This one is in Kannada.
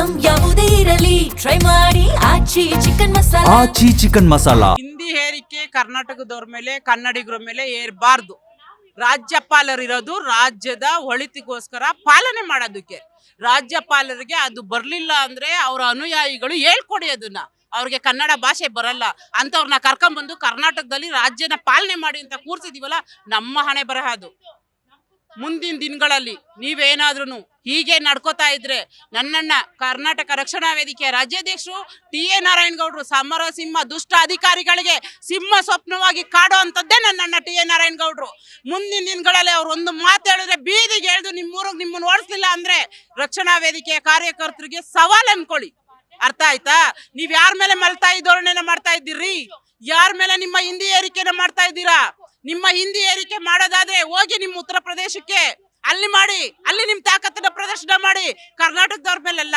ಐಟಂ ಯಾವುದೇ ಇರಲಿ ಟ್ರೈ ಮಾಡಿ ಆಚಿ ಚಿಕನ್ ಮಸಾಲಾ. ಆಚಿ ಚಿಕನ್ ಮಸಾಲಾ. ಹಿಂದಿ ಹೇರಿಕೆ ಕರ್ನಾಟಕದವ್ರ ಮೇಲೆ ಕನ್ನಡಿಗರ ಮೇಲೆ ಏರ್ಬಾರ್ದು. ರಾಜ್ಯಪಾಲರಿರೋದು ರಾಜ್ಯದ ಒಳಿತಿಗೋಸ್ಕರ ಪಾಲನೆ ಮಾಡೋದಕ್ಕೆ. ರಾಜ್ಯಪಾಲರಿಗೆ ಅದು ಬರ್ಲಿಲ್ಲ ಅಂದ್ರೆ ಅವರ ಅನುಯಾಯಿಗಳು ಹೇಳ್ಕೊಡಿ ಅದನ್ನ. ಅವ್ರಿಗೆ ಕನ್ನಡ ಭಾಷೆ ಬರಲ್ಲ ಅಂತವ್ರನ್ನ ಕರ್ಕೊಂಡ್ಬಂದು ಕರ್ನಾಟಕದಲ್ಲಿ ರಾಜ್ಯನ ಪಾಲನೆ ಮಾಡಿ ಅಂತ ಕೂರ್ಸಿದೀವಲ್ಲ, ನಮ್ಮ ಹಣೆ ಬರಹ ಅದು. ಮುಂದಿನ ದಿನಗಳಲ್ಲಿ ನೀವೇನಾದ್ರೂ ಹೀಗೆ ನಡ್ಕೋತಾ ಇದ್ರೆ ನನ್ನನ್ನ ಕರ್ನಾಟಕ ರಕ್ಷಣಾ ವೇದಿಕೆಯ ರಾಜ್ಯಾಧ್ಯಕ್ಷರು ಟಿ.ಎ. ನಾರಾಯಣಗೌಡರು ಸಮರ ಸಿಂಹ ದುಷ್ಟ ಅಧಿಕಾರಿಗಳಿಗೆ ಸಿಂಹ ಸ್ವಪ್ನವಾಗಿ ಕಾಡೋ ಅಂತದ್ದೇ ನನ್ನಣ್ಣ ಟಿ.ಎ. ನಾರಾಯಣಗೌಡರು. ಮುಂದಿನ ದಿನಗಳಲ್ಲಿ ಅವ್ರು ಒಂದು ಮಾತು ಹೇಳಿದ್ರೆ ಬೀದಿಗೆ ಎಳೆದು ನಿಮ್ಮೂರಿಗೆ ನಿಮ್ಮನ್ನು ಓಡಿಸ್ಲಿಲ್ಲ ಅಂದ್ರೆ ರಕ್ಷಣಾ ವೇದಿಕೆಯ ಕಾರ್ಯಕರ್ತರಿಗೆ ಸವಾಲ್ ಅನ್ಕೊಳ್ಳಿ. ಅರ್ಥ ಆಯ್ತಾ? ನೀವ್ ಯಾರ ಮೇಲೆ ಮಲ್ತಾಯಿ ಧೋರಣೆನ ಮಾಡ್ತಾ ಇದ್ದೀರಿ? ಯಾರ ಮೇಲೆ ನಿಮ್ಮ ಹಿಂದಿ ಏರಿಕೆನ ಮಾಡ್ತಾ ಇದ್ದೀರಾ? ನಿಮ್ಮ ಹಿಂದಿ ಏರಿಕೆ ಮಾಡೋದಾದ್ರೆ ಹೋಗಿ ನಿಮ್ಮ ಉತ್ತರ ಪ್ರದೇಶಕ್ಕೆ, ಅಲ್ಲಿ ಮಾಡಿ, ಅಲ್ಲಿ ನಿಮ್ ತಾಕತ್ತನ್ನ ಪ್ರದರ್ಶನ ಮಾಡಿ. ಕರ್ನಾಟಕದವ್ರ ಮೇಲೆಲ್ಲ